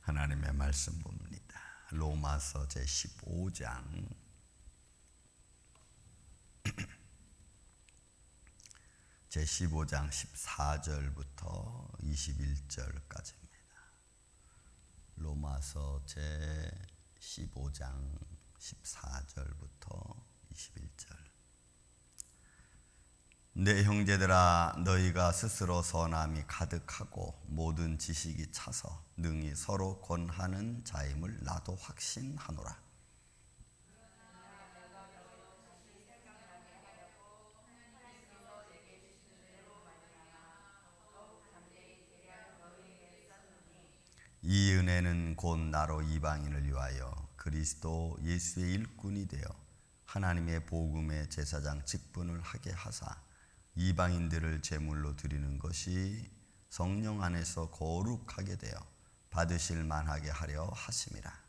하나님의 말씀 봅니다. 로마서 제15장 14절부터 21절까지입니다. 로마서 제15장 14절부터 21절. 내 형제들아, 너희가 스스로 선함이 가득하고 모든 지식이 차서 능히 서로 권하는 자임을 나도 확신하노라. 이 은혜는 곧 나로 이방인을 위하여 그리스도 예수의 일꾼이 되어 하나님의 복음의 제사장 직분을 하게 하사 이방인들을 제물로 드리는 것이 성령 안에서 거룩하게 되어 받으실 만하게 하려 하심이라.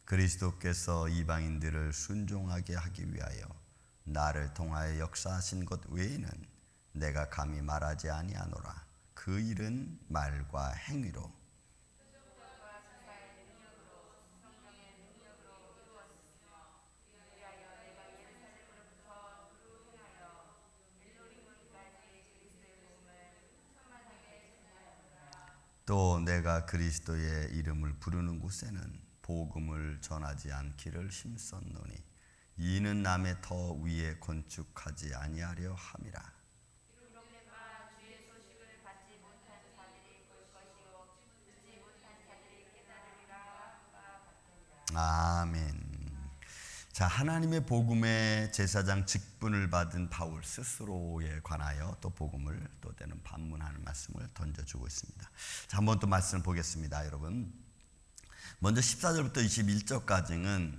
그리스도께서 이방인들을 순종하게 하기 위하여 나를 통하여 역사하신 것 외에는 내가 감히 말하지 아니하노라. 그 일은 말과 행위로 또 내가 그리스도의 이름을 부르는 곳에는 복음을 전하지 않기를 힘썼노니 이는 남의 터 위에 건축하지 아니하려 함이라. 아멘. 자, 하나님의 복음의 제사장 직분을 받은 바울 스스로에 관하여 또 복음을 또 때는 반문하는 말씀을 던져주고 있습니다. 자, 한번 또 말씀을 보겠습니다, 여러분. 먼저 14절부터 21절까지는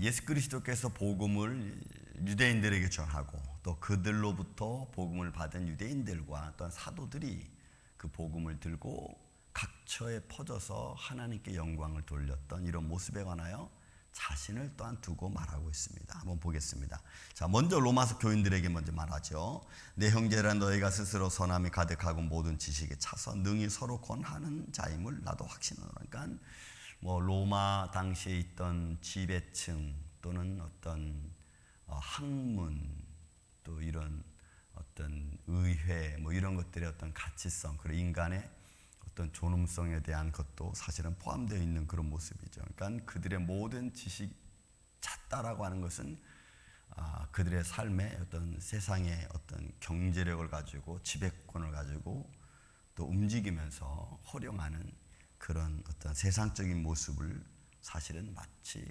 예수 그리스도께서 복음을 유대인들에게 전하고 또 그들로부터 복음을 받은 유대인들과 또한 사도들이 그 복음을 들고 각처에 퍼져서 하나님께 영광을 돌렸던 이런 모습에 관하여 자신을 또한 두고 말하고 있습니다. 한번 보겠습니다. 자, 먼저 로마서 교인들에게 먼저 말하죠. 내 형제라, 너희가 스스로 선함이 가득하고 모든 지식에 차서 능히 서로 권하는 자임을 나도 확신하노라. 그러니까 로마 당시에 있던 지배층 또는 어떤 학문 또 이런 어떤 의회 이런 것들의 어떤 가치성, 그리고 인간의 어떤 존엄성에 대한 것도 사실은 포함되어 있는 그런 모습이죠. 그러니까 그들의 모든 지식이 찼다라고 하는 것은 그들의 삶의 어떤 세상의 어떤 경제력을 가지고 지배권을 가지고 또 움직이면서 활용하는 그런 어떤 세상적인 모습을 사실은 마치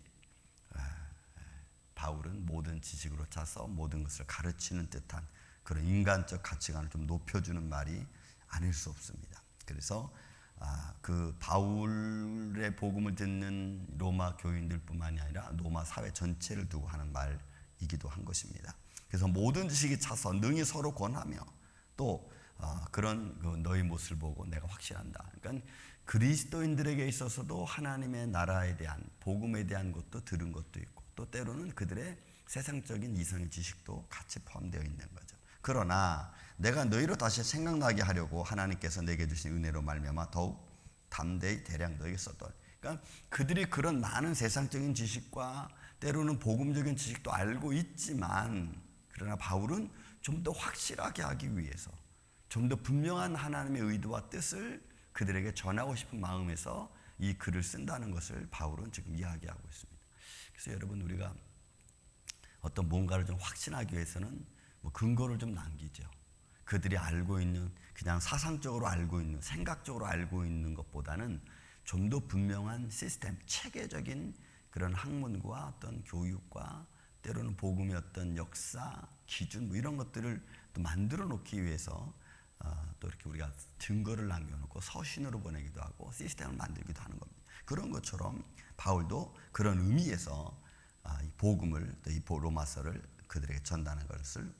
바울은 모든 지식으로 차서 모든 것을 가르치는 듯한 그런 인간적 가치관을 좀 높여주는 말이 아닐 수 없습니다. 그래서 그 바울의 복음을 듣는 로마 교인들뿐만이 아니라 로마 사회 전체를 두고 하는 말이기도 한 것입니다. 그래서 모든 지식이 차서 능히 서로 권하며 또 그런 너희 모습을 보고 내가 확신한다. 그러니까 그리스도인들에게 있어서도 하나님의 나라에 대한 복음에 대한 것도 들은 것도 있고 또 때로는 그들의 세상적인 이성의 지식도 같이 포함되어 있는 거죠. 그러나 내가 너희로 다시 생각나게 하려고 하나님께서 내게 주신 은혜로 말미암아 더욱 담대히 대량 너에게 썼던. 그러니까 그들이 그런 많은 세상적인 지식과 때로는 복음적인 지식도 알고 있지만 그러나 바울은 좀 더 확실하게 하기 위해서 좀 더 분명한 하나님의 의도와 뜻을 그들에게 전하고 싶은 마음에서 이 글을 쓴다는 것을 바울은 지금 이야기하고 있습니다. 그래서 여러분, 우리가 어떤 뭔가를 좀 확신하기 위해서는 근거를 좀 남기죠. 그들이 알고 있는, 그냥 사상적으로 알고 있는, 생각적으로 알고 있는 것보다는 좀 더 분명한 시스템, 체계적인 그런 학문과 어떤 교육과 때로는 복음의 어떤 역사, 기준 이런 것들을 또 만들어 놓기 위해서 또 이렇게 우리가 증거를 남겨놓고 서신으로 보내기도 하고 시스템을 만들기도 하는 겁니다. 그런 것처럼 바울도 그런 의미에서 이 복음을 또 이 로마서를 그들에게 전하는 것을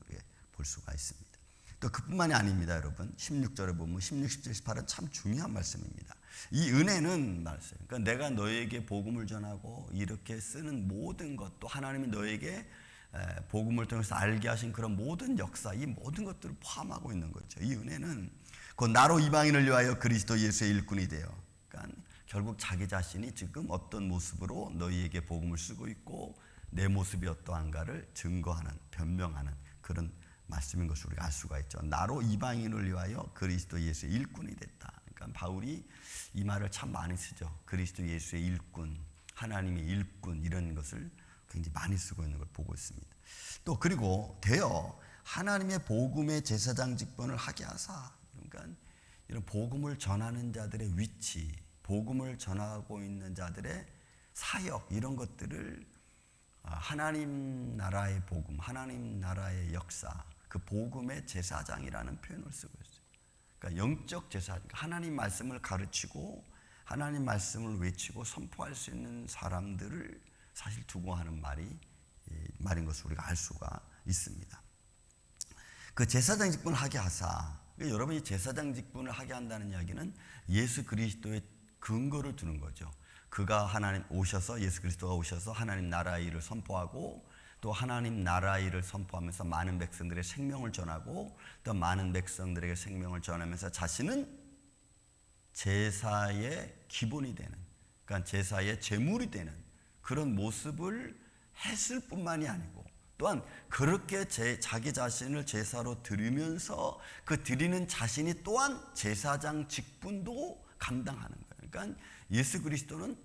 볼 수가 있습니다. 또 그뿐만이 아닙니다, 여러분. 16절에 보면 16, 17, 18은 참 중요한 말씀입니다. 이 은혜는 말씀. 그러니까 내가 너에게 복음을 전하고 이렇게 쓰는 모든 것도 하나님이 너에게 복음을 통해서 알게 하신 그런 모든 역사, 이 모든 것들을 포함하고 있는 거죠. 이 은혜는 곧 나로 이방인을 위하여 그리스도 예수의 일꾼이 되어, 그러니까 결국 자기 자신이 지금 어떤 모습으로 너희에게 복음을 쓰고 있고 내 모습이 어떠한가를 증거하는, 변명하는 그런 말씀인 것을 우리가 알 수가 있죠. 나로 이방인을 위하여 그리스도 예수의 일꾼이 됐다. 그러니까 바울이 이 말을 참 많이 쓰죠. 그리스도 예수의 일꾼, 하나님의 일꾼, 이런 것을 굉장히 많이 쓰고 있는 걸 보고 있습니다. 또 그리고 되어 하나님의 복음의 제사장 직분을 하게 하사, 그러니까 이런 복음을 전하는 자들의 위치, 복음을 전하고 있는 자들의 사역, 이런 것들을 하나님 나라의 복음, 하나님 나라의 역사, 그 복음의 제사장이라는 표현을 쓰고 있어요. 그러니까 영적 제사, 하나님 말씀을 가르치고 하나님 말씀을 외치고 선포할 수 있는 사람들을 사실 두고 하는 말인 것을 우리가 알 수가 있습니다. 그 제사장 직분을 하게 하사, 그러니까 여러분이 제사장 직분을 하게 한다는 이야기는 예수 그리스도의 근거를 두는 거죠. 그가 예수 그리스도가 오셔서 하나님 나라의 일을 선포하고 또 하나님 나라의 일을 선포하면서 많은 백성들의 생명을 전하고 또 많은 백성들에게 생명을 전하면서 자신은 제사의 기본이 되는, 그러니까 제사의 제물이 되는 그런 모습을 했을 뿐만이 아니고 또한 그렇게 자기 자신을 제사로 드리면서 그 드리는 자신이 또한 제사장 직분도 감당하는 거예요. 그러니까 예수 그리스도는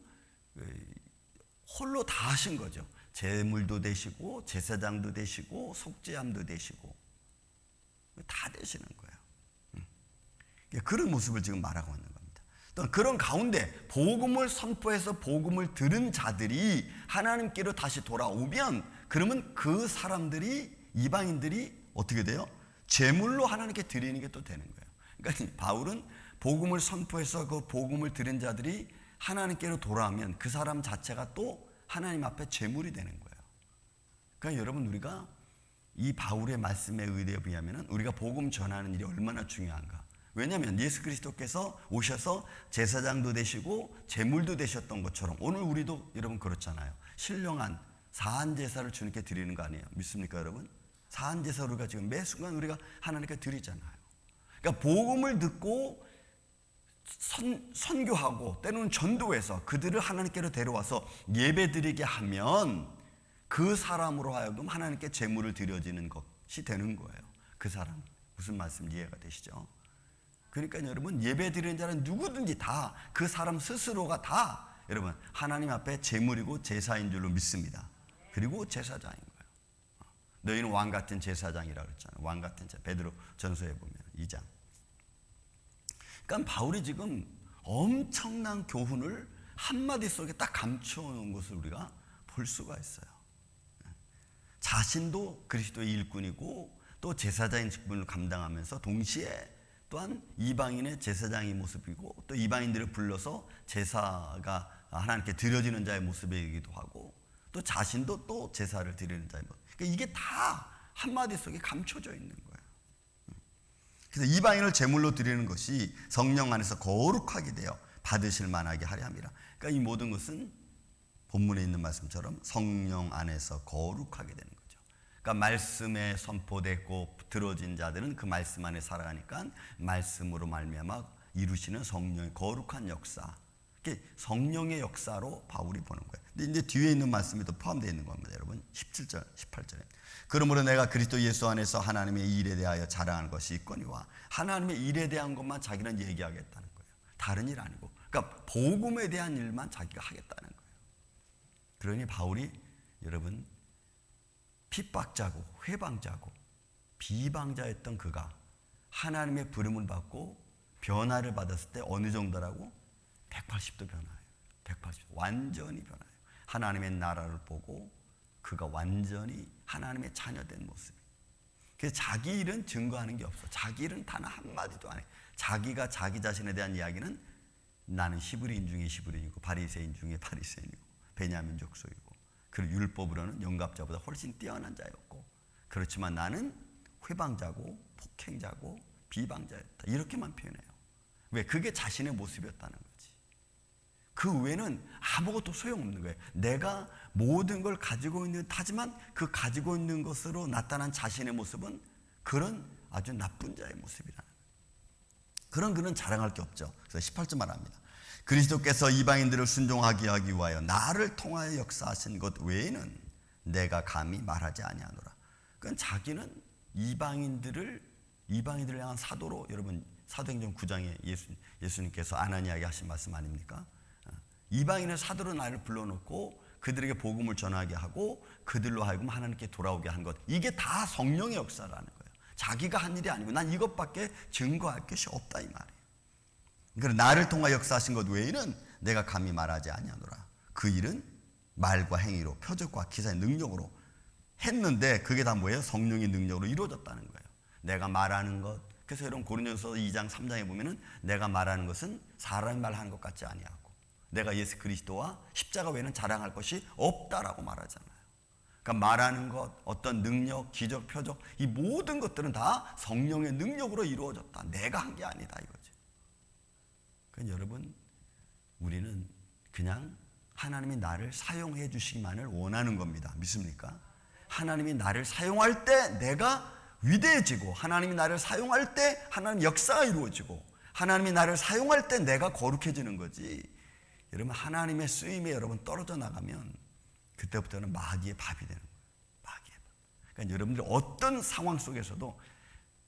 홀로 다 하신 거죠. 제물도 되시고 제사장도 되시고 속죄함도 되시고 다 되시는 거예요. 그런 모습을 지금 말하고 있는 겁니다. 또 그런 가운데 복음을 선포해서 복음을 들은 자들이 하나님께로 다시 돌아오면 그러면 그 사람들이, 이방인들이 어떻게 돼요? 제물로 하나님께 드리는 게 또 되는 거예요. 그러니까 바울은 복음을 선포해서 그 복음을 들은 자들이 하나님께로 돌아오면 그 사람 자체가 또 하나님 앞에 제물이 되는 거예요. 그러니까 여러분, 우리가 이 바울의 말씀에 의하면 우리가 복음 전하는 일이 얼마나 중요한가. 왜냐하면 예수 그리스도께서 오셔서 제사장도 되시고 제물도 되셨던 것처럼 오늘 우리도 여러분 그렇잖아요. 신령한 사한 제사를 주님께 드리는 거 아니에요? 믿습니까 여러분? 사한 제사를 우리가 지금 매 순간 우리가 하나님께 드리잖아요. 그러니까 복음을 듣고 선교하고 때로는 전도해서 그들을 하나님께로 데려와서 예배드리게 하면 그 사람으로 하여금 하나님께 제물을 드려지는 것이 되는 거예요. 그 사람, 무슨 말씀 이해가 되시죠? 그러니까 여러분, 예배드리는 자는 누구든지 다 그 사람 스스로가 다 여러분 하나님 앞에 제물이고 제사인 줄로 믿습니다. 그리고 제사장인 거예요. 너희는 왕 같은 제사장이라고 그랬잖아요. 왕 같은 제사. 베드로 전서에 보면 2장. 그러니까 바울이 지금 엄청난 교훈을 한마디 속에 딱 감춰놓은 것을 우리가 볼 수가 있어요. 자신도 그리스도의 일꾼이고 또 제사장의 직분을 감당하면서 동시에 또한 이방인의 제사장의 모습이고 또 이방인들을 불러서 제사가 하나님께 드려지는 자의 모습이기도 하고 또 자신도 또 제사를 드리는 자의 모습. 그러니까 이게 다 한마디 속에 감춰져 있는 거예요. 그래서 이방인을 제물로 드리는 것이 성령 안에서 거룩하게 되어 받으실 만하게 하려 함이라. 그러니까 이 모든 것은 본문에 있는 말씀처럼 성령 안에서 거룩하게 되는 거죠. 그러니까 말씀에 선포되고 들어진 자들은 그 말씀 안에 살아가니까 말씀으로 말미암아 이루시는 성령의 거룩한 역사. 성령의 역사로 바울이 보는 거예요. 근데 이제 뒤에 있는 말씀이 또 포함되어 있는 겁니다. 여러분 17절, 18절에 그러므로 내가 그리스도 예수 안에서 하나님의 일에 대하여 자랑하는 것이 있거니와. 하나님의 일에 대한 것만 자기는 얘기하겠다는 거예요. 다른 일 아니고. 그러니까 복음에 대한 일만 자기가 하겠다는 거예요. 그러니 바울이 여러분 핍박자고 회방자고 비방자였던 그가 하나님의 부름을 받고 변화를 받았을 때 어느 정도라고? 180도 변화해요. 180도 완전히 변화해요. 하나님의 나라를 보고 그가 완전히 하나님의 자녀된 모습. 그래서 자기 일은 증거하는 게 없어. 자기 일은 단 한마디도 안 해. 자기가 자기 자신에 대한 이야기는 나는 히브리인 중에 히브리인이고 바리새인 중에 바리새인이고 베냐민 족속이고 그리고 율법으로는 영갑자보다 훨씬 뛰어난 자였고 그렇지만 나는 회방자고 폭행자고 비방자였다. 이렇게만 표현해요. 왜? 그게 자신의 모습이었다는 거지. 그 외에는 아무것도 소용없는 거예요. 내가 모든 걸 가지고 있는 하지만 그 가지고 있는 것으로 나타난 자신의 모습은 그런 아주 나쁜 자의 모습이라는 거예요. 그는 자랑할 게 없죠. 그래서 18절 말합니다. 그리스도께서 이방인들을 순종하게 하기 위하여 나를 통하여 역사하신 것 외에는 내가 감히 말하지 아니하노라. 그러니까 자기는 이방인들을 향한 사도로, 여러분 사도행전 9장에 예수님께서 아나니아에게 하신 말씀 아닙니까? 이방인의 사도로 나를 불러놓고 그들에게 복음을 전하게 하고 그들로 하여금 하나님께 돌아오게 한 것, 이게 다 성령의 역사라는 거예요. 자기가 한 일이 아니고 난 이것밖에 증거할 것이 없다 이 말이에요. 그러나 나를 통하 역사하신 것 외에는 내가 감히 말하지 아니하노라. 그 일은 말과 행위로, 표적과 기사의 능력으로 했는데 그게 다 뭐예요? 성령의 능력으로 이루어졌다는 거예요. 내가 말하는 것. 그래서 여러분 고린도전서 2장 3장에 보면은 내가 말하는 것은 사람이 말하는 것 같지 아니하고 내가 예수 그리스도와 십자가 외에는 자랑할 것이 없다라고 말하잖아요. 그러니까 말하는 것, 어떤 능력, 기적, 표적, 이 모든 것들은 다 성령의 능력으로 이루어졌다. 내가 한 게 아니다 이거죠. 그러니까 여러분, 우리는 그냥 하나님이 나를 사용해 주시기만을 원하는 겁니다. 믿습니까? 하나님이 나를 사용할 때 내가 위대해지고, 하나님이 나를 사용할 때 하나님 역사가 이루어지고, 하나님이 나를 사용할 때 내가 거룩해지는 거지. 여러분, 하나님의 쓰임에 여러분 떨어져 나가면 그때부터는 마귀의 밥이 되는 거예요. 마귀의 밥. 그러니까 여러분들 어떤 상황 속에서도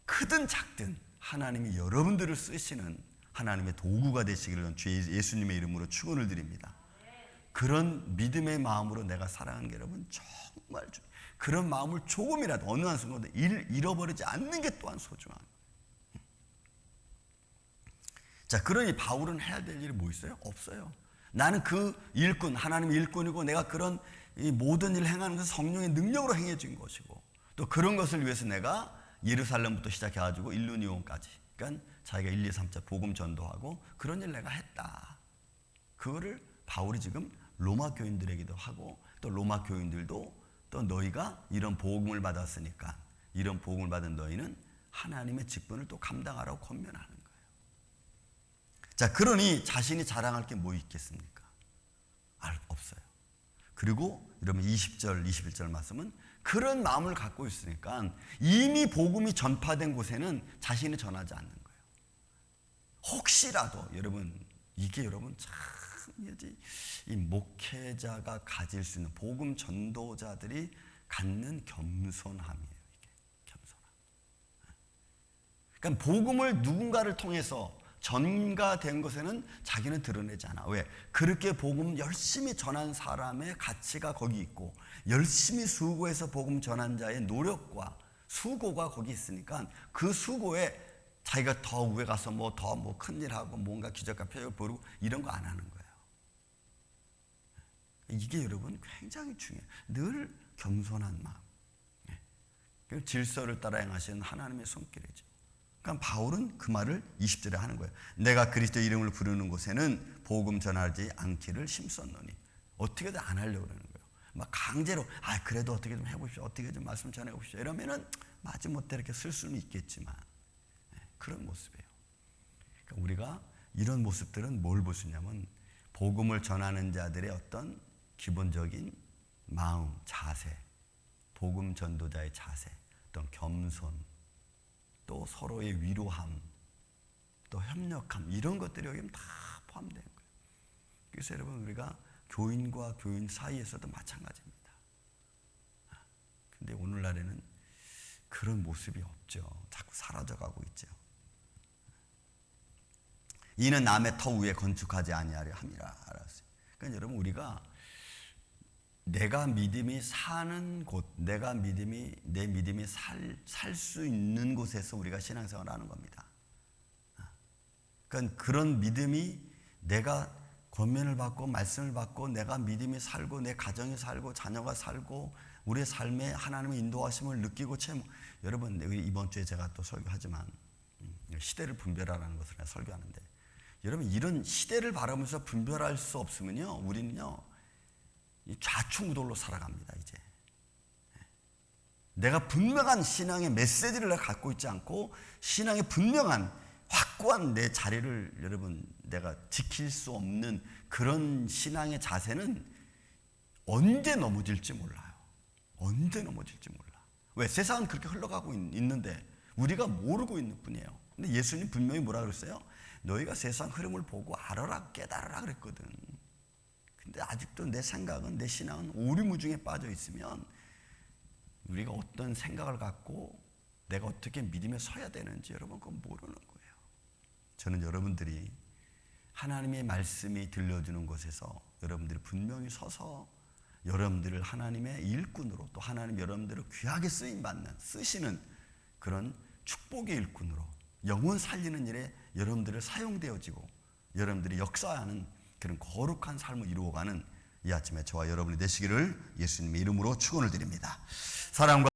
크든 작든 하나님이 여러분들을 쓰시는 하나님의 도구가 되시기를 주 예수님의 이름으로 축원을 드립니다. 그런 믿음의 마음으로 내가 살아가는 게 여러분 정말 그런 마음을 조금이라도 어느 한 순간도 잃어버리지 않는 게 또한 소중한 거예요. 자, 그러니 바울은 해야 될 일이 뭐 있어요? 없어요. 나는 그 일꾼, 하나님의 일꾼이고 내가 그런 이 모든 일을 행하는 것은 성령의 능력으로 행해진 것이고 또 그런 것을 위해서 내가 예루살렘부터 시작해가지고 일루니온까지, 그러니까 자기가 1, 2, 3차 복음 전도하고 그런 일 내가 했다. 그거를 바울이 지금 로마 교인들에게도 하고 또 로마 교인들도 또 너희가 이런 복음을 받았으니까 이런 복음을 받은 너희는 하나님의 직분을 또 감당하라고 권면하는 거예요. 자, 그러니 자신이 자랑할 게 뭐 있겠습니까? 없어요. 그리고 여러분 20절, 21절 말씀은 그런 마음을 갖고 있으니까 이미 복음이 전파된 곳에는 자신이 전하지 않는 거예요. 혹시라도 여러분, 이게 여러분 참 이 목회자가 가질 수 있는, 복음 전도자들이 갖는 겸손함이에요. 이게 겸손함. 그러니까 복음을 누군가를 통해서 전가된 것에는 자기는 드러내지 않아. 왜? 그렇게 복음 열심히 전한 사람의 가치가 거기 있고 열심히 수고해서 복음 전한 자의 노력과 수고가 거기 있으니까 그 수고에 자기가 더 위에 가서 더 큰일하고 뭔가 기적과 표적을 보이고 이런 거 안 하는 거예요. 이게 여러분 굉장히 중요해요. 늘 겸손한 마음. 질서를 따라 행하시는 하나님의 손길이죠. 그러니까 바울은 그 말을 20절에 하는 거예요. 내가 그리스도 이름을 부르는 곳에는 복음 전하지 않기를 힘썼노니. 어떻게든 안 하려고 그러는 거예요. 막 강제로 그래도 어떻게 좀 해보십시오. 어떻게 좀 말씀 전해보십시오. 이러면은 마지못해 이렇게 쓸 수는 있겠지만 그런 모습이에요. 그러니까 우리가 이런 모습들은 뭘 볼 수 있냐면 복음을 전하는 자들의 어떤 기본적인 마음, 자세, 복음 전도자의 자세, 어떤 겸손, 또 서로의 위로함, 또 협력함, 이런 것들이 여기 다 포함되는 거예요. 그래서 여러분, 우리가 교인과 교인 사이에서도 마찬가지입니다. 근데 오늘날에는 그런 모습이 없죠. 자꾸 사라져가고 있죠. 이는 남의 터 위에 건축하지 아니하려 함이라. 알았어요. 그러니까 여러분, 우리가 내가 믿음이 사는 곳, 내 믿음이 살 수 있는 곳에서 우리가 신앙생활을 하는 겁니다. 그러니까 그런 믿음이 내가 권면을 받고 말씀을 받고 내가 믿음이 살고 내 가정이 살고 자녀가 살고 우리의 삶에 하나님의 인도하심을 느끼고 여러분, 이번 주에 제가 또 설교하지만 시대를 분별하라는 것을 내가 설교하는데, 여러분, 이런 시대를 바라보면서 분별할 수 없으면요, 우리는요 좌충우돌로 살아갑니다. 이제 내가 분명한 신앙의 메시지를 갖고 있지 않고 신앙의 분명한 확고한 내 자리를 여러분 내가 지킬 수 없는 그런 신앙의 자세는 언제 넘어질지 몰라요. 언제 넘어질지 몰라. 왜? 세상은 그렇게 흘러가고 있는데 우리가 모르고 있는 뿐이에요. 근데 예수님 분명히 뭐라 그랬어요? 너희가 세상 흐름을 보고 알아라, 깨달아라 그랬거든. 근데 아직도 내 생각은, 내 신앙은 오리무중에 빠져 있으면 우리가 어떤 생각을 갖고 내가 어떻게 믿음에 서야 되는지 여러분 그건 모르는 거예요. 저는 여러분들이 하나님의 말씀이 들려주는 곳에서 여러분들이 분명히 서서 여러분들을 하나님의 일꾼으로, 또 하나님 여러분들을 귀하게 쓰시는 그런 축복의 일꾼으로 영혼 살리는 일에 여러분들을 사용되어지고 여러분들이 역사하는 그런 거룩한 삶을 이루어가는 이 아침에 저와 여러분이 되시기를 예수님의 이름으로 축원을 드립니다. 사랑과